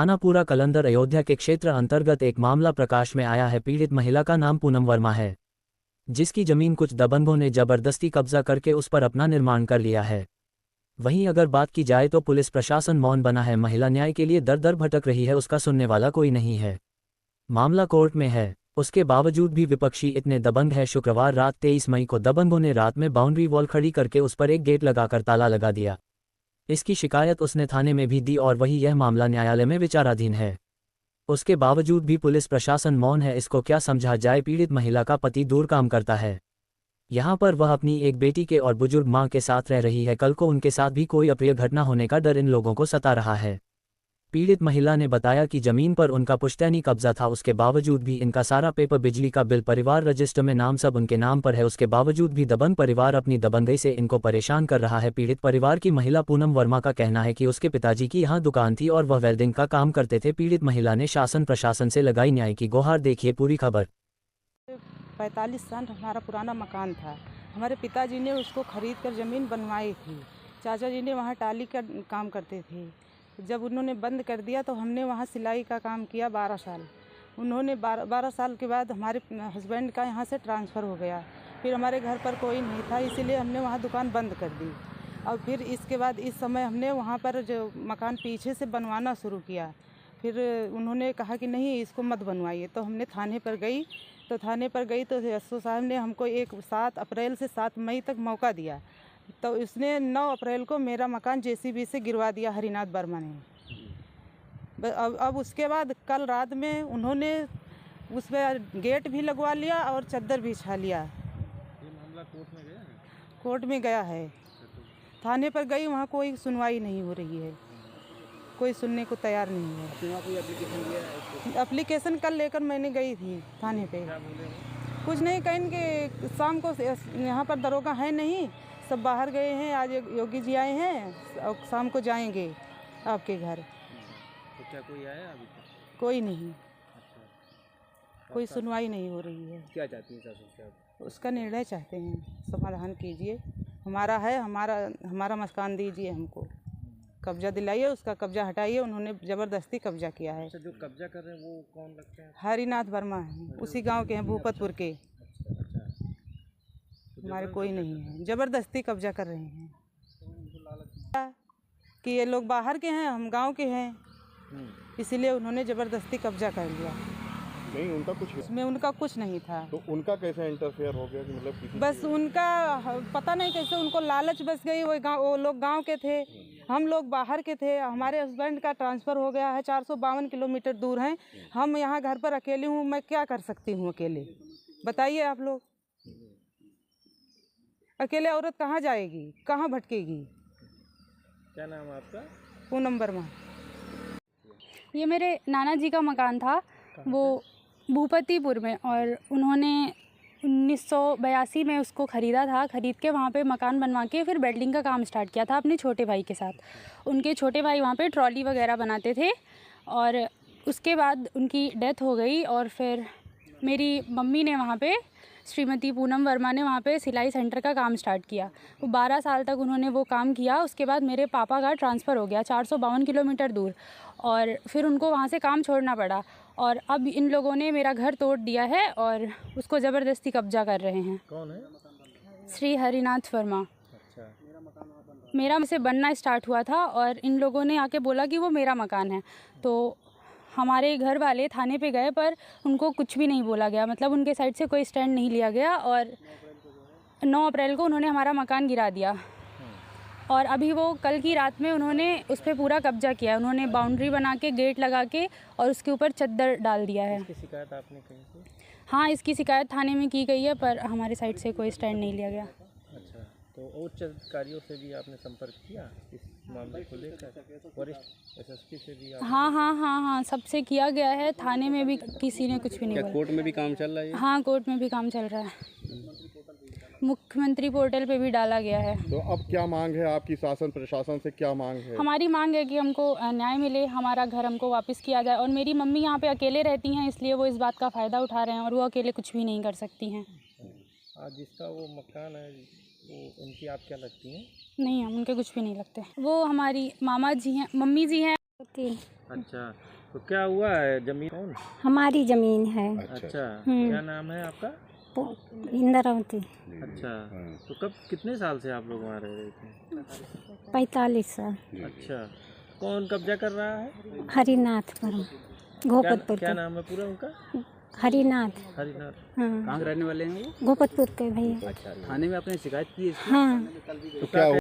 थानापुरा कलंदर अयोध्या के क्षेत्र अंतर्गत एक मामला प्रकाश में आया है। पीड़ित महिला का नाम पूनम वर्मा है, जिसकी जमीन कुछ दबंगों ने जबरदस्ती कब्जा करके उस पर अपना निर्माण कर लिया है। वहीं अगर बात की जाए तो पुलिस प्रशासन मौन बना है। महिला न्याय के लिए दर दर भटक रही है, उसका सुनने वाला कोई नहीं है। मामला कोर्ट में है, उसके बावजूद भी विपक्षी इतने दबंग है। शुक्रवार रात 23 मई को दबंगों ने रात में बाउंड्री वॉल खड़ी करके उस पर एक गेट लगाकर ताला लगा दिया। इसकी शिकायत उसने थाने में भी दी और वही यह मामला न्यायालय में विचाराधीन है। उसके बावजूद भी पुलिस प्रशासन मौन है। इसको क्या समझा जाए। पीड़ित महिला का पति दूर काम करता है, यहाँ पर वह अपनी एक बेटी के और बुजुर्ग मां के साथ रह रही है। कल को उनके साथ भी कोई अप्रिय घटना होने का डर इन लोगों को सता रहा है। पीड़ित महिला ने बताया कि जमीन पर उनका पुश्तैनी कब्जा था, उसके बावजूद भी इनका सारा पेपर, बिजली का बिल, परिवार रजिस्टर में नाम सब उनके नाम पर है। उसके बावजूद भी दबंग परिवार अपनी दबंगई से इनको परेशान कर रहा है। पीड़ित परिवार की महिला पूनम वर्मा का कहना है कि उसके पिताजी की यहाँ दुकान थी और वह वेल्डिंग का काम करते थे। पीड़ित महिला ने शासन प्रशासन से लगाई न्याय की गुहार। देखिए पूरी खबर। 45 साल हमारा पुराना मकान था। हमारे पिताजी ने उसको खरीद कर ज़मीन बनवाई थी। चाचा जी ने वहाँ टाली का काम करते थे। जब उन्होंने बंद कर दिया तो हमने वहाँ सिलाई का काम किया 12 साल। उन्होंने 12 साल के बाद हमारे हस्बैंड का यहाँ से ट्रांसफ़र हो गया। फिर हमारे घर पर कोई नहीं था, इसीलिए हमने वहाँ दुकान बंद कर दी। और फिर इसके बाद इस समय हमने वहाँ पर जो मकान पीछे से बनवाना शुरू किया। फिर उन्होंने कहा कि नहीं, इसको मत बनवाइए। तो हमने थाने पर गई तो एसओ साहब ने हमको 7 अप्रैल से 7 मई तक मौका दिया। तो उसने 9 अप्रैल को मेरा मकान जेसीबी से गिरवा दिया हरिनाथ वर्मा ने। अब उसके बाद कल रात में उन्होंने उस पर गेट भी लगवा लिया और चद्दर भी बिछा लिया। ये मामला कोर्ट में गया है? कोर्ट में गया है। थाने पर गई, वहाँ कोई सुनवाई नहीं हो रही है, कोई सुनने को तैयार नहीं है। कोई एप्लीकेशन दिया है? एप्लीकेशन कल लेकर मैंने गई थी थाने पे। कुछ नहीं, कहेंगे शाम को यहाँ पर दरोगा है नहीं, सब बाहर गए हैं। आज योगी जी आए हैं और शाम को जाएंगे आपके घर। तो क्या कोई आया अभी तक? कोई नहीं। अच्छा, कोई सुनवाई नहीं हो रही है। क्या चाहती हैं शासन से आप? उसका निर्णय चाहते हैं, समाधान कीजिए। हमारा है, हमारा मकान दीजिए, हमको कब्जा दिलाइए, उसका कब्जा हटाइए। उन्होंने ज़बरदस्ती कब्जा किया है। अच्छा, जो कब्जा कर रहे हैं वो कौन लगते हैं? हरिनाथ वर्मा है, उसी गांव के हैं, भूपतपुर के। अच्छा, हमारे कोई नहीं है, ज़बरदस्ती कब्जा कर रहे हैं कि ये लोग बाहर के हैं, हम गांव के हैं, इसीलिए उन्होंने ज़बरदस्ती कब्जा कर लिया। नहीं, उनका कुछ उसमें उनका कुछ नहीं था। तो उनका कैसे इंटरफेयर हो गया कि मतलब किसी बस उनका पता नहीं कैसे उनको लालच बस गई। वो लोग गांव के थे, हम लोग बाहर के थे। हमारे हस्बैंड का ट्रांसफ़र हो गया है, 452 किलोमीटर दूर हैं। हम यहाँ घर पर अकेली हूँ, मैं क्या कर सकती हूँ अकेले, बताइए आप लोग। अकेले औरत कहाँ जाएगी, कहाँ भटकेगी। क्या नाम है आपका? पूनम वर्मा। ये मेरे नाना जी का मकान था, वो भूपतिपुर में, और उन्होंने 1982 में उसको ख़रीदा था। ख़रीद के वहाँ पे मकान बनवा के फिर बिल्डिंग का काम स्टार्ट किया था अपने छोटे भाई के साथ। उनके छोटे भाई वहाँ पे ट्रॉली वगैरह बनाते थे और उसके बाद उनकी डेथ हो गई। और फिर मेरी मम्मी ने वहाँ पे, श्रीमती पूनम वर्मा ने वहाँ पे सिलाई सेंटर का काम स्टार्ट किया। वो 12 साल तक उन्होंने वो काम किया। उसके बाद मेरे पापा का ट्रांसफ़र हो गया 452 किलोमीटर दूर, और फिर उनको वहाँ से काम छोड़ना पड़ा। और अब इन लोगों ने मेरा घर तोड़ दिया है और उसको ज़बरदस्ती कब्जा कर रहे हैं। कौन है? श्री हरिनाथ वर्मा। अच्छा, मेरा से बनना स्टार्ट हुआ था और इन लोगों ने आके बोला कि वो मेरा मकान है। तो हमारे घर वाले थाने पे गए पर उनको कुछ भी नहीं बोला गया, मतलब उनके साइड से कोई स्टैंड नहीं लिया गया। और 9 अप्रैल को उन्होंने हमारा मकान गिरा दिया। और अभी वो कल की रात में उन्होंने उस पर पूरा कब्जा किया। उन्होंने बाउंड्री बना के, गेट लगा के और उसके ऊपर चद्दर डाल दिया है। इसकी शिकायत आपने कहीं से? हाँ, इसकी शिकायत थाने में की गई है पर हमारे साइड से कोई स्टैंड नहीं लिया गया। अच्छा, तो उच्च अधिकारियों से भी आपने संपर्क किया इस मामले को लेकर? वरिष्ठ एसएसपी से भी हाँ, सबसे किया गया है। थाने में भी किसी ने कुछ भी नहीं बोला। कोर्ट में भी काम चल रहा है? हाँ, कोर्ट में भी काम चल रहा है। मुख्यमंत्री पोर्टल पे भी डाला गया है। तो अब क्या मांग है आपकी, शासन प्रशासन से क्या मांग है? हमारी मांग है कि हमको न्याय मिले, हमारा घर हमको वापस किया जाए। और मेरी मम्मी यहाँ पे अकेले रहती हैं, इसलिए वो इस बात का फ़ायदा उठा रहे हैं और वो अकेले कुछ भी नहीं कर सकती हैं। आज जिसका वो मकान है वो उनकी आप क्या लगती हैं? नहीं, हम उनके कुछ भी नहीं लगते। वो हमारी मामा जी हैं, मम्मी जी हैं। अच्छा, तो क्या हुआ है? जमीन कौन? हमारी ज़मीन है। अच्छा, हम्म। क्या नाम है आपका? इंद्रावती। अच्छा, तो कब कितने साल से आप लोग वहाँ रह रहे थे? 45 साल। अच्छा, कौन कब्जा कर रहा है? हरिनाथपुर घोपतपुर क्या के। नाम है पूरा उनका? हरिनाथ। हरिनाथ। हाँ, कहाँ के रहने वाले हैं वो? घोपतपुर के भैया। अच्छा, थाने में आपने शिकायत की इसकी? हाँ। तो क्या